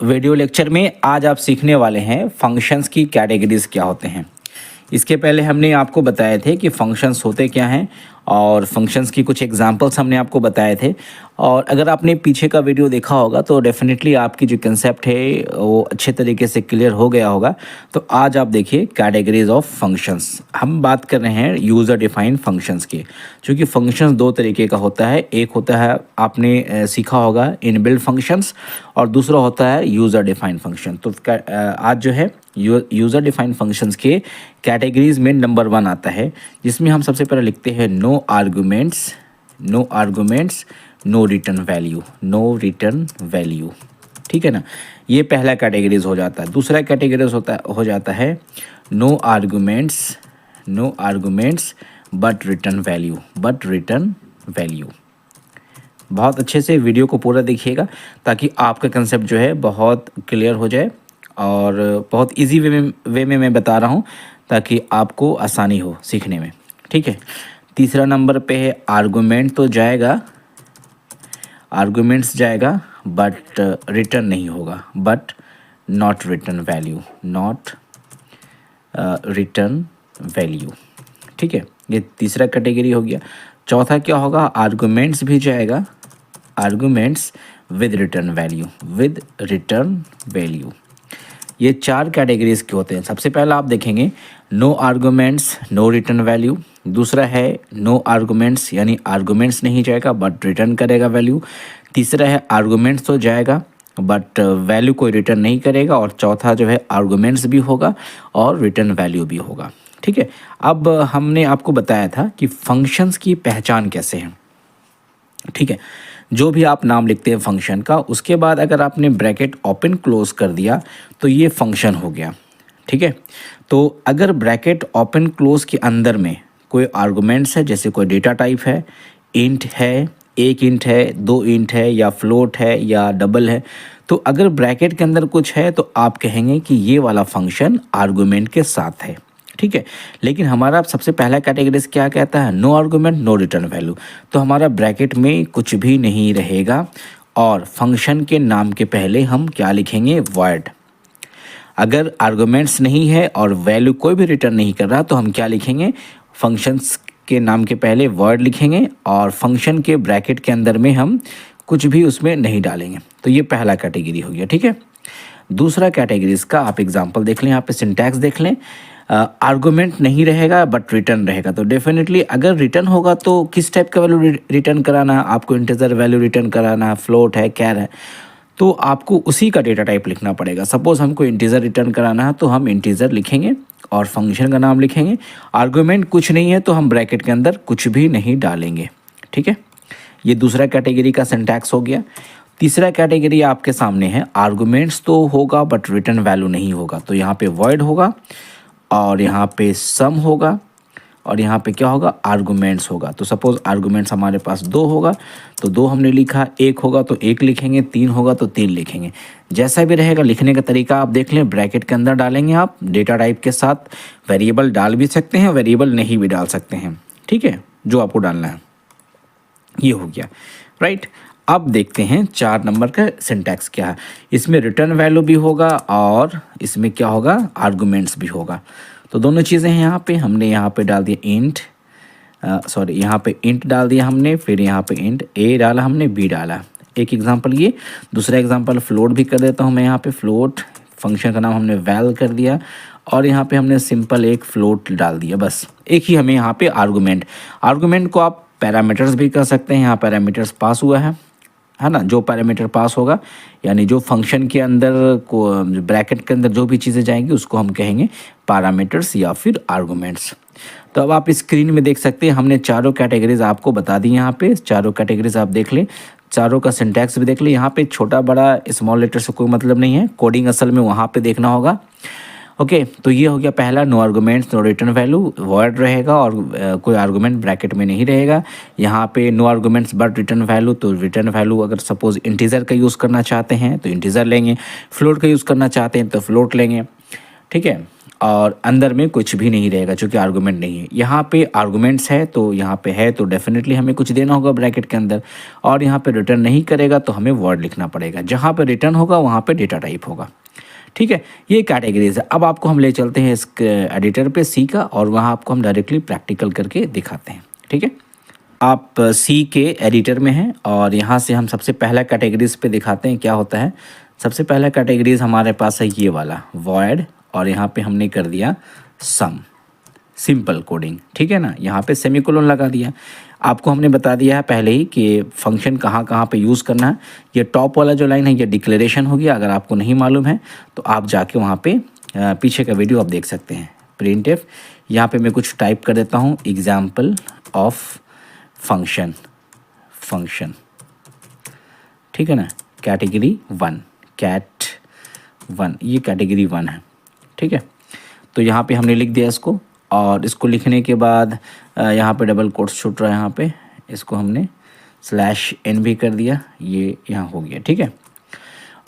Video lecture में आज आप सीखने वाले हैं फंक्शंस की कैटेगरीज क्या होते हैं। इसके पहले हमने आपको बताए थे कि फंक्शंस होते क्या हैं और फंक्शंस की कुछ एग्जांपल्स हमने आपको बताए थे। और अगर आपने पीछे का वीडियो देखा होगा तो डेफिनेटली आपकी जो कंसेप्ट है वो अच्छे तरीके से क्लियर हो गया होगा। तो आज आप देखिए कैटेगरीज ऑफ फंक्शंस। हम बात कर रहे हैं यूज़र डिफाइंड फंक्शंस की, क्योंकि फंक्शंस दो तरीके का होता है। एक होता है आपने सीखा होगा इनबिल्ट फंक्शंस और दूसरा होता है यूज़र डिफाइंड फंक्शन। तो आज जो है यूज़र डिफाइंड फंक्शंस के कैटेगरीज में नंबर 1 आता है, जिसमें हम सबसे पहले लिखते हैं no arguments, no return value. ठीक है ना, ये पहला कैटेगरीज हो जाता है। दूसरा कैटेगरीज हो जाता है no arguments but return value. बहुत अच्छे से वीडियो को पूरा देखिएगा ताकि आपका कंसेप्ट जो है बहुत क्लियर हो जाए, और बहुत इजी वे में मैं बता रहा हूँ ताकि आपको आसानी हो सीखने में। ठीक है, तीसरा नंबर पे है आर्गुमेंट्स जाएगा बट रिटर्न नहीं होगा, बट नॉट रिटर्न वैल्यू। ठीक है, ये तीसरा कैटेगरी हो गया। चौथा क्या होगा, आर्गुमेंट्स भी जाएगा, आर्गुमेंट्स विद रिटर्न वैल्यू। ये 4 कैटेगरीज के होते हैं। सबसे पहला आप देखेंगे no arguments no return value. दूसरा है नो आर्गुमेंट्स यानी आर्गुमेंट्स नहीं जाएगा बट रिटर्न करेगा वैल्यू। तीसरा है आर्गुमेंट्स तो जाएगा बट वैल्यू कोई रिटर्न नहीं करेगा। और चौथा जो है आर्गुमेंट्स भी होगा और रिटर्न वैल्यू भी होगा। ठीक है, अब हमने आपको बताया था कि फंक्शंस की पहचान कैसे है। ठीक है, जो भी आप नाम लिखते हैं फंक्शन का, उसके बाद अगर आपने ब्रैकेट ओपन क्लोज कर दिया तो ये फंक्शन हो गया। ठीक है, तो अगर ब्रैकेट ओपन क्लोज के अंदर में कोई आर्गुमेंट्स है, जैसे कोई डेटा टाइप है, इंट है, एक इंट है, 2 इंट है, या फ्लोट है, या डबल है, तो अगर ब्रैकेट के अंदर कुछ है तो आप कहेंगे कि ये वाला फंक्शन आर्गुमेंट के साथ है। ठीक है, लेकिन हमारा सबसे पहला कैटेगरीज क्या कहता है, no argument no return value. तो हमारा ब्रैकेट में कुछ भी नहीं रहेगा और फंक्शन के नाम के पहले हम क्या लिखेंगे, वॉइड। अगर आर्गुमेंट्स नहीं है और वैल्यू कोई भी रिटर्न नहीं कर रहा तो हम क्या लिखेंगे, फंक्शंस के नाम के पहले वर्ड लिखेंगे और फंक्शन के ब्रैकेट के अंदर में हम कुछ भी उसमें नहीं डालेंगे। तो ये पहला कैटेगरी हो गया। ठीक है, दूसरा कैटेगरीज का आप एग्जांपल देख लें, यहाँ पे सिंटैक्स देख लें। आर्गुमेंट नहीं रहेगा बट रिटर्न रहेगा। तो डेफिनेटली अगर रिटर्न होगा तो किस टाइप का वैल्यू रिटर्न कराना है, आपको इंटीजर वैल्यू रिटर्न कराना है, फ्लोट है, कैर है, तो आपको उसी का डेटा टाइप लिखना पड़ेगा। सपोज हमको इंटीजर रिटर्न कराना है तो हम इंटीजर लिखेंगे और फंक्शन का नाम लिखेंगे। आर्गुमेंट कुछ नहीं है तो हम ब्रैकेट के अंदर कुछ भी नहीं डालेंगे। ठीक है, ये दूसरा कैटेगरी का सिंटैक्स हो गया। तीसरा कैटेगरी आपके सामने है आर्गुमेंट्स तो होगा बट रिटर्न वैल्यू नहीं होगा। तो यहाँ पे वॉइड होगा और यहाँ पे सम होगा और यहाँ पे क्या होगा, आर्गुमेंट्स होगा। तो सपोज आर्गुमेंट्स हमारे पास 2 होगा तो 2 हमने लिखा, 1 होगा तो 1 लिखेंगे, 3 होगा तो 3 लिखेंगे। जैसा भी रहेगा लिखने का तरीका आप देख लें। ब्रैकेट के अंदर डालेंगे आप डेटा टाइप के साथ, वेरिएबल डाल भी सकते हैं, वेरिएबल नहीं भी डाल सकते हैं। ठीक है, जो आपको डालना है। ये हो गया, राइट। अब देखते हैं 4 नंबर का सिंटैक्स क्या है। इसमें रिटर्न वैल्यू भी होगा और इसमें क्या होगा, आर्गुमेंट्स भी होगा। तो दोनों चीज़ें हैं यहाँ पे। हमने यहाँ पे डाल दिया इंट, यहाँ पे इंट डाल दिया हमने, फिर यहाँ पे इंट ए डाला हमने, बी डाला। एक एग्जांपल ये। दूसरा एग्जांपल फ्लोट भी कर देता हूँ मैं। यहाँ पे फ्लोट फंक्शन का नाम हमने वैल कर दिया और यहाँ पे हमने सिंपल एक फ्लोट डाल दिया। बस एक ही हमें यहाँ पे आर्गुमेंट को आप पैरामीटर्स भी कर सकते हैं। यहाँ पैरामीटर्स पास हुआ है ना, जो पैरामीटर पास होगा यानी जो फंक्शन के अंदर को ब्रैकेट के अंदर जो भी चीज़ें जाएंगी उसको हम कहेंगे पैरामीटर्स या फिर आर्गुमेंट्स। तो अब आप स्क्रीन में देख सकते हैं हमने चारों कैटेगरीज आपको बता दी। यहाँ पे चारों कैटेगरीज आप देख लें, चारों का सिंटैक्स भी देख लें। यहाँ पे छोटा बड़ा स्मॉल लेटर से कोई मतलब नहीं है, कोडिंग असल में वहाँ पे देखना होगा। ओके, तो ये हो गया पहला, no arguments no return value, word रहेगा और कोई आर्गुमेंट ब्रैकेट में नहीं रहेगा। यहाँ पे no arguments but return value, तो रिटर्न वैल्यू अगर सपोज इंटीजर का यूज़ करना चाहते हैं तो इंटीजर लेंगे, फ्लोट का यूज़ करना चाहते हैं तो फ्लोट लेंगे। ठीक है, और अंदर में कुछ भी नहीं रहेगा क्योंकि आर्गूमेंट नहीं है। यहाँ पे आर्गूमेंट्स है तो यहाँ पे है तो डेफिनेटली हमें कुछ देना होगा ब्रैकेट के अंदर, और यहाँ पे रिटर्न नहीं करेगा तो हमें वर्ड लिखना पड़ेगा। जहाँ पे रिटर्न होगा वहाँ पे डेटा टाइप होगा। ठीक है, ये कैटेगरीज है। अब आपको हम ले चलते हैं इस एडिटर पे सी का, और वहाँ आपको हम डायरेक्टली प्रैक्टिकल करके दिखाते हैं। ठीक है, आप सी के एडिटर में हैं और यहाँ से हम सबसे पहला कैटेगरीज पे दिखाते हैं क्या होता है। सबसे पहला कैटेगरीज हमारे पास है ये वाला वॉइड, और यहाँ पे हमने कर दिया सम, सिंपल कोडिंग। ठीक है ना, यहाँ पे सेमीकोलन लगा दिया। आपको हमने बता दिया है पहले ही कि फंक्शन कहाँ कहाँ पे यूज़ करना है। ये टॉप वाला जो लाइन है ये डिक्लेरेशन हो गया। अगर आपको नहीं मालूम है तो आप जाके वहाँ पे पीछे का वीडियो आप देख सकते हैं। प्रिंट एफ, यहाँ पे मैं कुछ टाइप कर देता हूँ, एग्जाम्पल ऑफ फंक्शन, ठीक है ना, कैटेगरी 1, कैट 1, ये कैटेगरी 1 है। ठीक है, तो यहाँ पे हमने लिख दिया इसको, और इसको लिखने के बाद यहाँ पे डबल कोट्स छूट रहा है, यहाँ पे इसको हमने /n भी कर दिया, ये यहाँ हो गया। ठीक है,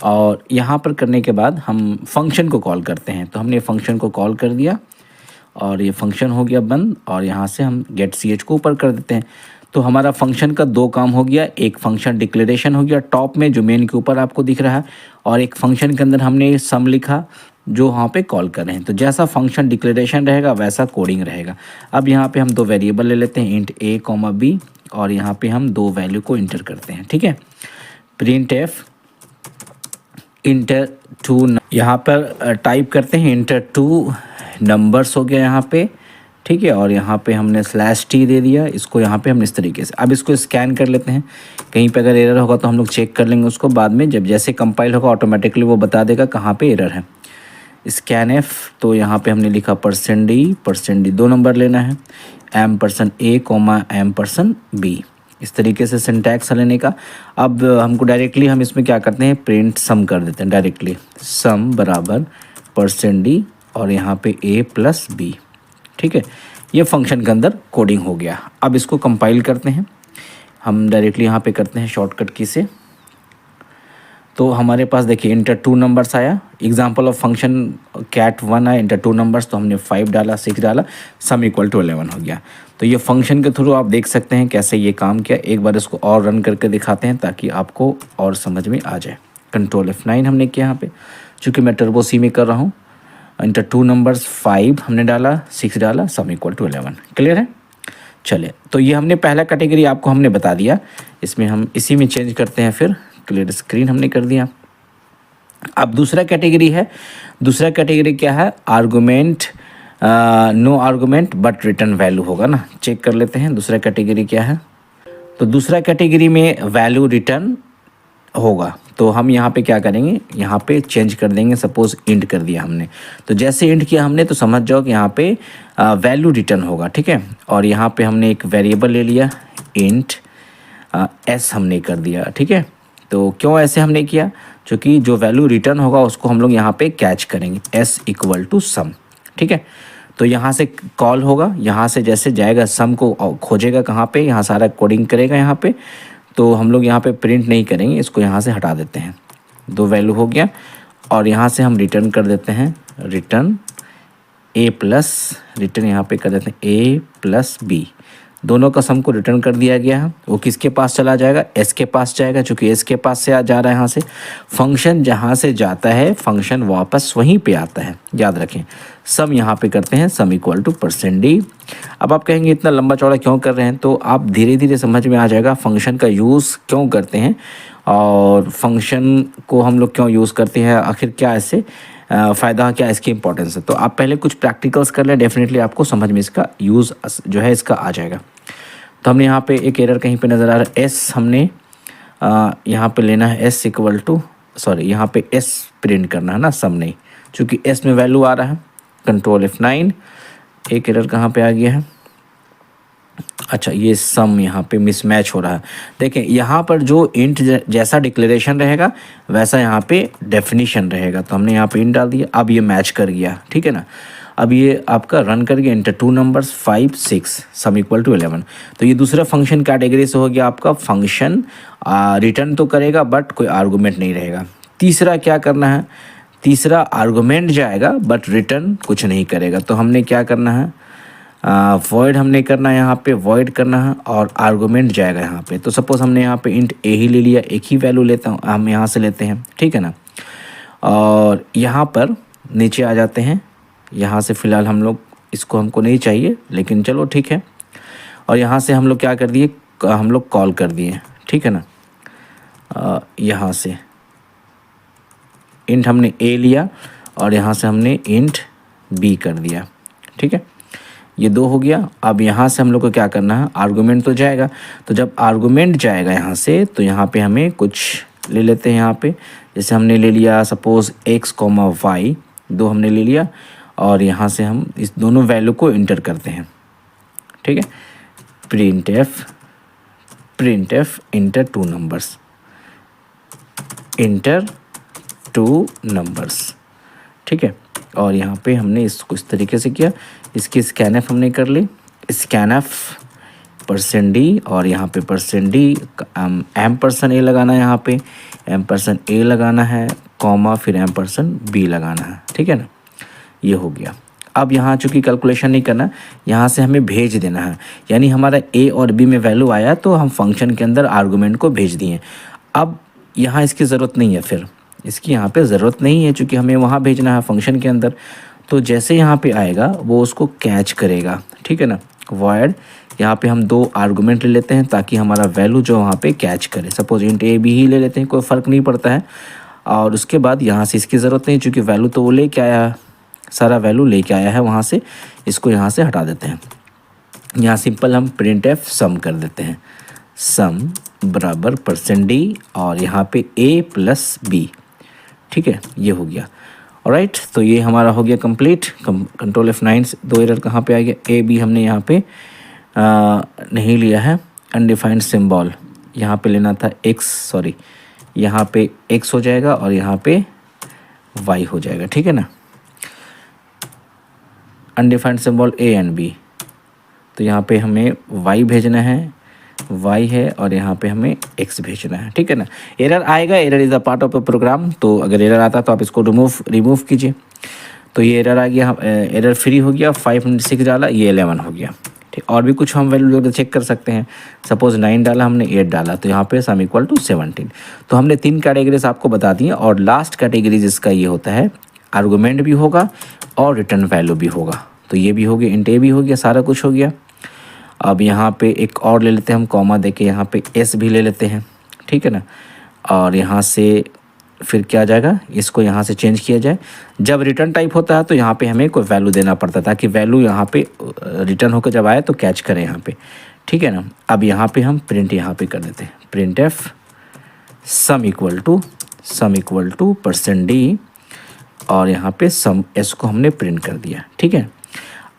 और यहाँ पर करने के बाद हम फंक्शन को कॉल करते हैं। तो हमने फंक्शन को कॉल कर दिया और ये फंक्शन हो गया बंद, और यहाँ से हम गेट ch को ऊपर कर देते हैं। तो हमारा फंक्शन का 2 काम हो गया। एक फंक्शन डिक्लेरेशन हो गया टॉप में जो मेन के ऊपर आपको दिख रहा है, और एक फंक्शन के अंदर हमने सम लिखा जो वहाँ पे कॉल कर रहे हैं। तो जैसा फंक्शन डिक्लेरेशन रहेगा वैसा कोडिंग रहेगा। अब यहाँ पे हम 2 वेरिएबल ले लेते हैं, इंट a, b, और यहाँ पे हम 2 वैल्यू को इंटर करते हैं। ठीक है, प्रिंट एफ इंटर 2, यहाँ पर टाइप करते हैं इंटर 2 नंबर्स हो गया यहाँ पे। ठीक है, और यहाँ पे हमने /t दे दिया। इसको यहाँ पे हम इस तरीके से, अब इसको स्कैन कर लेते हैं। कहीं पे अगर एरर होगा तो हम लोग चेक कर लेंगे उसको बाद में, जब जैसे कंपाइल होगा ऑटोमेटिकली वो बता देगा कहाँ पे एरर है। स्कैन एफ, तो यहाँ पे हमने लिखा %d 2 नंबर लेना है, %a, %b, इस तरीके से सिंटैक्स लेने का। अब हमको डायरेक्टली हम इसमें क्या करते हैं, प्रिंट सम कर देते हैं डायरेक्टली, सम बराबर %d और यहाँ पे a + b। ठीक है, ये फंक्शन के अंदर कोडिंग हो गया। अब इसको कंपाइल करते हैं हम, डायरेक्टली यहाँ पे करते हैं शॉर्टकट की से। तो हमारे पास देखिए इंटर 2 नंबर्स आया, एग्जाम्पल ऑफ फंक्शन कैट 1 आया, इंटर 2 नंबर्स, तो हमने 5 डाला, 6 डाला, सम = 11 हो गया। तो ये फंक्शन के थ्रू आप देख सकते हैं कैसे ये काम किया। एक बार इसको और रन करके दिखाते हैं ताकि आपको और समझ में आ जाए। कंट्रोल F9 हमने किया यहाँ पे, चूँकि मैं टर्बो सी में कर रहा हूँ। इंटर 2 नंबर्स 5 हमने डाला, 6 डाला, सम = 11। क्लियर है? चलिए, तो ये हमने पहला कैटेगरी आपको हमने बता दिया। इसमें हम इसी में चेंज करते हैं, फिर क्लियर स्क्रीन हमने कर दिया। अब दूसरा कैटेगरी है। दूसरा कैटेगरी क्या है, argument, no argument but return value होगा ना। चेक कर लेते हैं दूसरा कैटेगरी क्या है। तो दूसरा कैटेगरी में वैल्यू रिटर्न होगा। तो हम यहाँ पे क्या करेंगे, यहाँ पे चेंज कर देंगे। सपोज इंट कर दिया हमने, तो जैसे इंट किया हमने तो समझ जाओ कि यहाँ पे वैल्यू रिटर्न होगा। ठीक है, और यहाँ पे हमने एक वेरिएबल ले लिया, इंट s हमने कर दिया। ठीक है, तो क्यों ऐसे हमने किया, क्योंकि जो वैल्यू रिटर्न होगा उसको हम लोग यहाँ पे कैच करेंगे, s = सम। ठीक है, तो यहाँ से कॉल होगा, यहाँ से जैसे जाएगा सम को खोजेगा कहाँ पे, यहाँ सारा कोडिंग करेगा यहाँ पे। तो हम लोग यहाँ पे प्रिंट नहीं करेंगे, इसको यहाँ से हटा देते हैं। 2 वैल्यू हो गया, और यहाँ से हम रिटर्न कर देते हैं, रिटर्न रिटर्न यहाँ पे कर देते हैं a + b। दोनों का सम को रिटर्न कर दिया गया है। वो किसके पास चला जाएगा, s के पास जाएगा, चूँकि s के पास से जा रहा है यहाँ से। फंक्शन जहाँ से जाता है फंक्शन वापस वहीं पे आता है, याद रखें। सम यहाँ पे करते हैं, सम = %d। अब आप कहेंगे इतना लंबा चौड़ा क्यों कर रहे हैं, तो आप धीरे धीरे समझ में आ जाएगा फंक्शन का यूज़ क्यों करते हैं और फंक्शन को हम लोग क्यों यूज़ करते हैं, आखिर क्या इससे फ़ायदा, क्या इसकी इंपॉर्टेंस है। तो आप पहले कुछ प्रैक्टिकल्स कर लें, डेफिनेटली आपको समझ में इसका यूज़ जो है इसका आ जाएगा। तो हमने यहाँ पे एक एरर कहीं पे नज़र आ रहा है, s हमने यहाँ पे लेना है, s = यहाँ पे s प्रिंट करना है ना, सम नहीं, चूँकि s में वैल्यू आ रहा है। कंट्रोल F9, एक एरर कहाँ पे आ गया है, अच्छा ये सम यहाँ पे मिसमैच हो रहा है। देखें यहाँ पर जो इंट जैसा डिक्लेरेशन रहेगा वैसा यहाँ पे डेफिनीशन रहेगा। तो हमने यहाँ पे इंट डाल दिया, अब ये मैच कर गया। ठीक है ना, अब ये आपका रन कर गया, इंटर 2 नंबर्स 5, 6, सम = 11। तो ये दूसरा फंक्शन कैटेगरी से हो गया आपका। फंक्शन रिटर्न तो करेगा बट कोई आर्गूमेंट नहीं रहेगा। तीसरा क्या करना है, तीसरा आर्गुमेंट जाएगा बट रिटर्न कुछ नहीं करेगा। तो हमने क्या करना है, वॉइड हमने करना है, यहाँ पे वॉइड करना है और आर्गुमेंट जाएगा यहाँ पे। तो सपोज हमने यहाँ पे इंट ए ही ले लिया, एक ही वैल्यू लेता हूँ, हम यहाँ से लेते हैं, ठीक है ना। और यहाँ पर नीचे आ जाते हैं, यहाँ से फ़िलहाल हम लोग इसको हमको नहीं चाहिए लेकिन चलो ठीक है। और यहाँ से हम लोग क्या कर दिए, हम लोग कॉल कर दिए, ठीक है ना। यहाँ से इंट हमने ए लिया और यहाँ से हमने इंट बी कर दिया, ठीक है। ये दो हो गया। अब यहाँ से हम लोग को क्या करना है, आर्गुमेंट तो जाएगा। तो जब आर्गुमेंट जाएगा यहाँ से, तो यहाँ पे हमें कुछ ले लेते हैं। यहाँ पे जैसे हमने ले लिया सपोज़ x, y, दो हमने ले लिया और यहाँ से हम इस दोनों वैल्यू को इंटर करते हैं, ठीक है। Print F inter two numbers, inter two numbers, ठीक है। और यहाँ पे हमने इसको इस तरीके से किया। इसकी स्कैनएफ हमने कर ली, स्कैनएफ %d और यहाँ पे %d %a लगाना है, यहाँ पे %a लगाना है, कॉमा फिर %b लगाना है, ठीक है ना। ये हो गया। अब यहाँ चूँकि कैलकुलेशन नहीं करना, यहाँ से हमें भेज देना है, यानी हमारा a और b में वैल्यू आया तो हम फंक्शन के अंदर आर्गुमेंट को भेज दिए। अब यहाँ इसकी ज़रूरत नहीं है, फिर इसकी यहाँ पे ज़रूरत नहीं है चूँकि हमें वहाँ भेजना है फंक्शन के अंदर। तो जैसे यहाँ पे आएगा वो उसको कैच करेगा, ठीक है ना। वॉइड यहाँ पे हम दो आर्गुमेंट ले लेते हैं ताकि हमारा वैल्यू जो वहाँ पे कैच करे। सपोज इंट ए बी ही ले लेते हैं, कोई फ़र्क नहीं पड़ता है। और उसके बाद यहाँ से इसकी ज़रूरत नहीं चूँकि वैल्यू तो वो लेके आया, सारा वैल्यू लेके आया है वहाँ से, इसको यहाँ से हटा देते हैं। यहाँ सिंपल हम प्रिंट एफ सम कर देते हैं, सम बराबर %d और यहाँ पे a प्लस b, ठीक है। ये हो गया। ऑलराइट, तो ये हमारा हो गया कंप्लीट। कंट्रोल F9 से दो एरर कहाँ पे आ गया, ए बी हमने यहाँ पे नहीं लिया है, अनडिफाइंड सिंबल यहाँ पे लेना था यहाँ पे x हो जाएगा और यहाँ पे y हो जाएगा, ठीक है ना। Undefined symbol a and b, तो यहाँ पे हमें y भेजना है, y है और यहाँ पे हमें x भेजना है, ठीक है ना। एरर आएगा, error is a part of the program. तो अगर एरर आता तो आप इसको रिमूव कीजिए। तो ये एरर आ गया, एरर फ्री हो गया, 5 डाला, ये 11 हो गया, ठीक। और भी कुछ हम वैल्यू चेक कर सकते हैं। सपोज 9 डाला हमने, 8 डाला, तो यहाँ पे सम इक्वल टू 17। तो हमने 3 कैटेगरीज आपको बता दी हैं और लास्ट कैटेगरी जिसका ये होता है, आर्गूमेंट भी होगा और रिटर्न वैल्यू भी होगा। तो ये भी हो गया, इंट ए भी हो गया, सारा कुछ हो गया। अब यहाँ पे एक और ले लेते हैं हम, कॉमा देके यहाँ पे एस भी ले लेते हैं, ठीक है ना। और यहाँ से फिर क्या आ जाएगा, इसको यहाँ से चेंज किया जाए। जब रिटर्न टाइप होता है तो यहाँ पे हमें कोई वैल्यू देना पड़ता है ताकि वैल्यू यहाँ पे रिटर्न होकर जब आए तो कैच करें यहाँ पे, ठीक है ना। अब यहाँ पे हम प्रिंट यहाँ पे कर देते हैं, print f sum equal to %d और यहाँ पे सम एस को हमने प्रिंट कर दिया, ठीक है।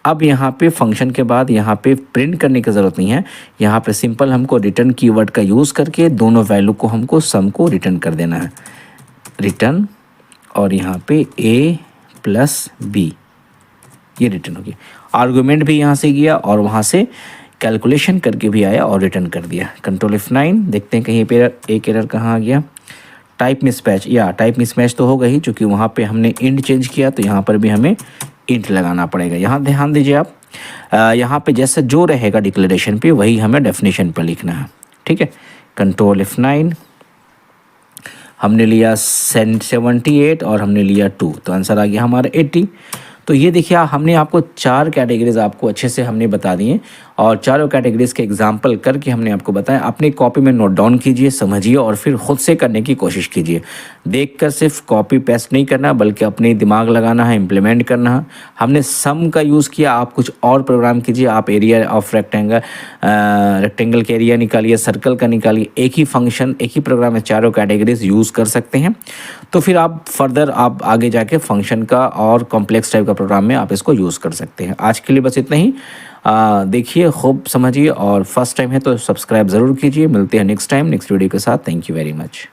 अब यहाँ पे फंक्शन के बाद यहाँ पे प्रिंट करने की ज़रूरत नहीं है, यहाँ पे सिंपल हमको रिटर्न कीवर्ड का यूज़ करके दोनों वैल्यू को हमको सम को रिटर्न कर देना है, रिटर्न और यहाँ पे a प्लस b, ये रिटर्न हो गया। आर्गुमेंट भी यहाँ से गया और वहाँ से कैलकुलेशन करके भी आया और रिटर्न कर दिया। कंट्रोल F9, देखते हैं कहीं पे एक एरर कहाँ आ गया, टाइप मिसमैच, या टाइप मिसमैच तो होगा ही क्योंकि वहाँ पे हमने इंट चेंज किया, तो यहाँ पर भी हमें इंट लगाना पड़ेगा। यहाँ ध्यान दीजिए आप, यहाँ पे जैसे जो रहेगा डिक्लेरेशन पे वही हमें डेफिनेशन पे लिखना है, ठीक है। कंट्रोल F9, हमने लिया 78 और हमने लिया 2, तो आंसर आ गया हमारा 80। तो ये देखिए हमने आपको 4 कैटेगरीज आपको अच्छे से हमने बता दिए और चारों कैटेगरीज के एग्जाम्पल करके हमने आपको बताया। अपनी कॉपी में नोट डाउन कीजिए, समझिए और फिर खुद से करने की कोशिश कीजिए। देखकर सिर्फ कॉपी पेस्ट नहीं करना बल्कि अपने दिमाग लगाना है, इम्प्लीमेंट करना है। हमने सम का यूज़ किया, आप कुछ और प्रोग्राम कीजिए। आप एरिया ऑफ रेक्टेंगल के एरिया निकालिए, सर्कल का निकालिए, एक ही फंक्शन एक ही प्रोग्राम में चारों कैटेगरीज यूज़ कर सकते हैं। तो फिर आप फर्दर आप आगे जाके फंक्शन का और कॉम्प्लेक्स टाइप का प्रोग्राम में आप इसको यूज़ कर सकते हैं। आज के लिए बस इतना ही। देखिए, खूब समझिए और फर्स्ट टाइम है तो सब्सक्राइब ज़रूर कीजिए। मिलते हैं नेक्स्ट टाइम नेक्स्ट वीडियो के साथ। Thank you very much.